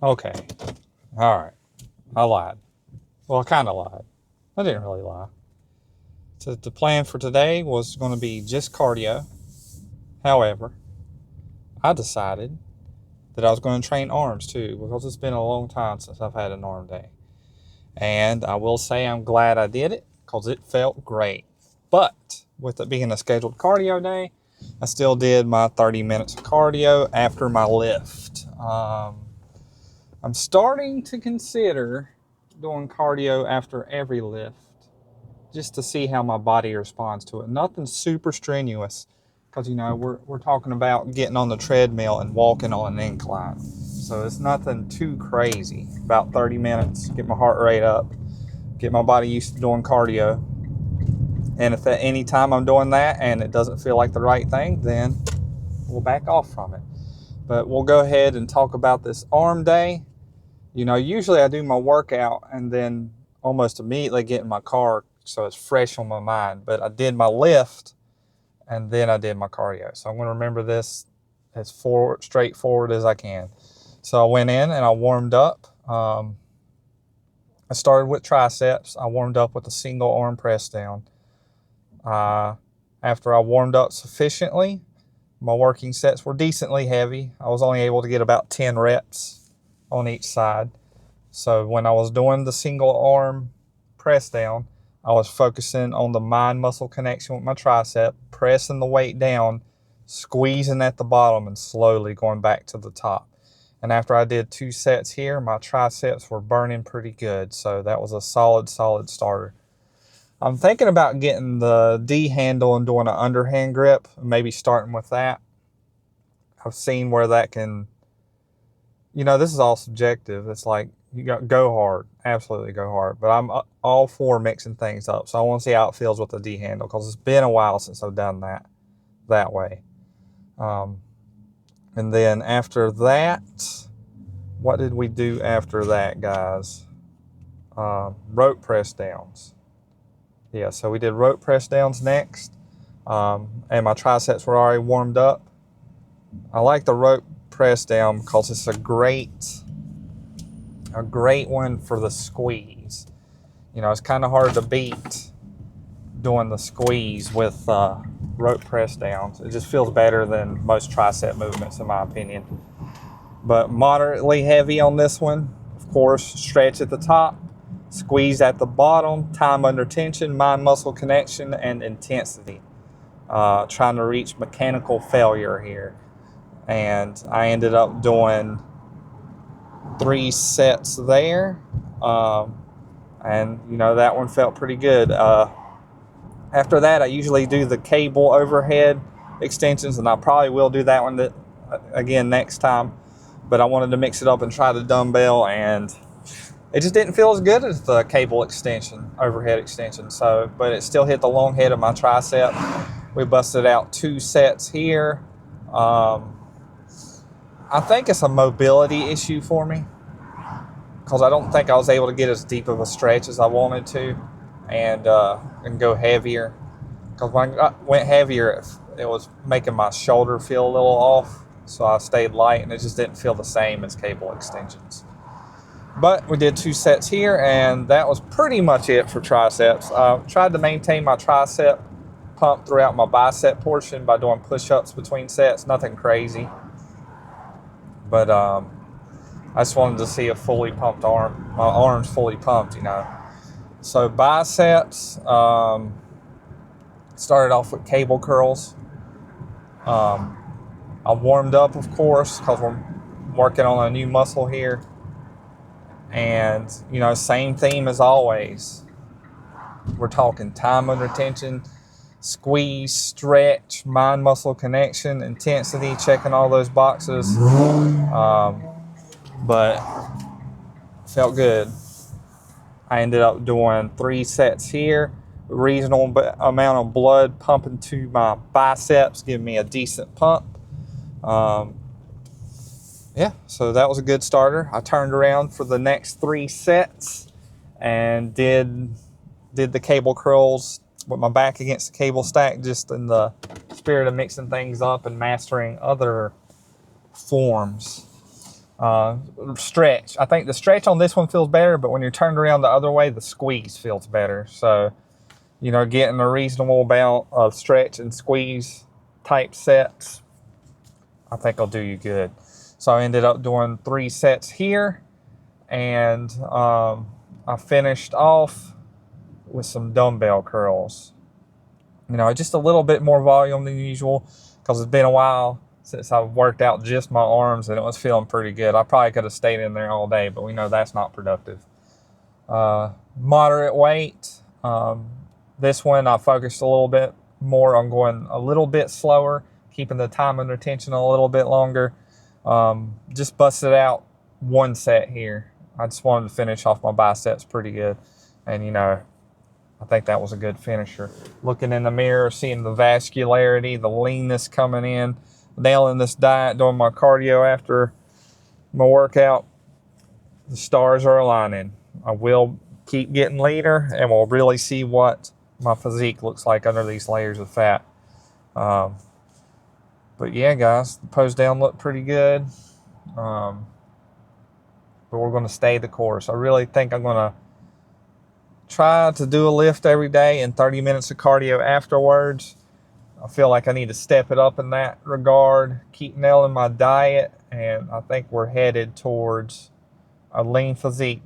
Okay. All right. I lied. Well, I kind of lied. I didn't really lie. So the plan for today was going to be just cardio. However, I decided that I was going to train arms too because it's been a long time since I've had an arm day. And I will say I'm glad I did it because it felt great. But with it being a scheduled cardio day, I still did my 30 minutes of cardio after my lift. I'm starting to consider doing cardio after every lift just to see how my body responds to it. Nothing super strenuous because, we're talking about getting on the treadmill and walking on an incline. So it's nothing too crazy. About 30 minutes, get my heart rate up, get my body used to doing cardio. And if at any time I'm doing that and it doesn't feel like the right thing, then we'll back off from it. But we'll go ahead and talk about this arm day. Usually I do my workout and then almost immediately get in my car so it's fresh on my mind. But I did my lift and then I did my cardio. So I'm going to remember this as straightforward as I can. So I went in and I warmed up. I started with triceps. I warmed up with a single arm press down. After I warmed up sufficiently, my working sets were decently heavy. I was only able to get about 10 reps on each side. So when I was doing the single arm press down, I was focusing on the mind muscle connection with my tricep, pressing the weight down, squeezing at the bottom and slowly going back to the top. And after I did 2 sets here, my triceps were burning pretty good. So that was a solid starter. I'm thinking about getting the D handle and doing an underhand grip, maybe starting with that. I've seen where that can, this is all subjective. It's like, you got go hard, absolutely go hard. But I'm all for mixing things up. So I want to see how it feels with the D handle because it's been a while since I've done that way. And then after that, what did we do after that, guys? Rope press downs. Yeah, so we did rope press downs next. And my triceps were already warmed up. I like the rope press down because it's a great one for the squeeze. It's kind of hard to beat doing the squeeze with rope press downs. It just feels better than most tricep movements, in my opinion. But moderately heavy on this one. Of course, stretch at the top, squeeze at the bottom, time under tension, mind muscle connection, and intensity. Trying to reach mechanical failure here. And I ended up doing 3 sets there. And that one felt pretty good. After that, I usually do the cable overhead extensions, and I probably will do that one again next time. But I wanted to mix it up and try the dumbbell, and it just didn't feel as good as the cable overhead extension. But it still hit the long head of my tricep. We busted out 2 sets here. I think it's a mobility issue for me because I don't think I was able to get as deep of a stretch as I wanted to and go heavier. Because when I went heavier, it was making my shoulder feel a little off. So I stayed light and it just didn't feel the same as cable extensions. But we did 2 sets here and that was pretty much it for triceps. Tried to maintain my tricep pump throughout my bicep portion by doing push-ups between sets. Nothing crazy. But I just wanted to see a fully pumped arm. My arm's fully pumped, So biceps, started off with cable curls. I warmed up, of course, because we're working on a new muscle here. And, same theme as always. We're talking time under tension, squeeze, stretch, mind muscle connection, intensity, checking all those boxes. But felt good. I ended up doing 3 sets here. Reasonable amount of blood pumping to my biceps, giving me a decent pump. So that was a good starter. I turned around for the next 3 sets and did the cable curls with my back against the cable stack, just in the spirit of mixing things up and mastering other forms. Stretch. I think the stretch on this one feels better, but when you're turned around the other way, the squeeze feels better. So, getting a reasonable amount of stretch and squeeze type sets, I think will do you good. So I ended up doing 3 sets here, and I finished off with some dumbbell curls. Just a little bit more volume than usual because it's been a while since I've worked out just my arms, and it was feeling pretty good. I probably could have stayed in there all day, but we know that's not productive. Moderate weight. This one I focused a little bit more on going a little bit slower, keeping the time under tension a little bit longer. Just busted out 1 set here. I just wanted to finish off my biceps pretty good. And, I think that was a good finisher. Looking in the mirror, seeing the vascularity, the leanness coming in, nailing this diet, doing my cardio after my workout, the stars are aligning. I will keep getting leaner, and we'll really see what my physique looks like under these layers of fat. But yeah, guys, the pose down looked pretty good. But we're going to stay the course. I really think I'm going to try to do a lift every day and 30 minutes of cardio afterwards. I feel like I need to step it up in that regard, keep nailing my diet, and I think we're headed towards a lean physique.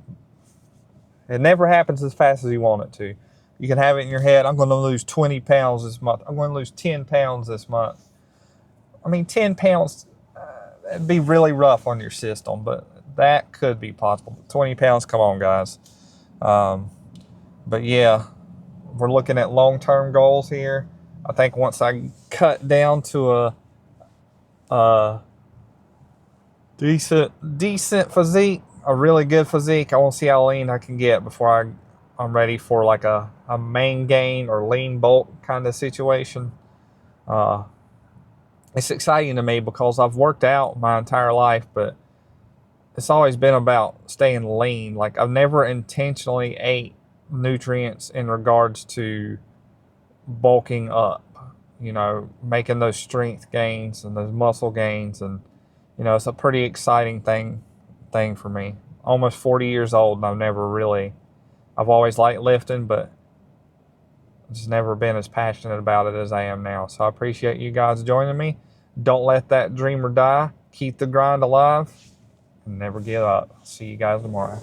It never happens as fast as you want it to. You can have it in your head, I'm going to lose 20 pounds this month. I'm going to lose 10 pounds this month. 10 pounds, it'd be really rough on your system, but that could be possible. 20 pounds, come on, guys. But yeah, we're looking at long-term goals here. I think once I cut down to a decent physique, a really good physique, I want to see how lean I can get before I'm ready for like a main gain or lean bulk kind of situation. It's exciting to me because I've worked out my entire life, but it's always been about staying lean. Like I've never intentionally ate nutrients in regards to bulking up, making those strength gains and those muscle gains. And, it's a pretty exciting thing for me. Almost 40 years old, and I've always liked lifting, but just never been as passionate about it as I am now. So I appreciate you guys joining me. Don't let that dreamer die. Keep the grind alive and never give up. See you guys tomorrow.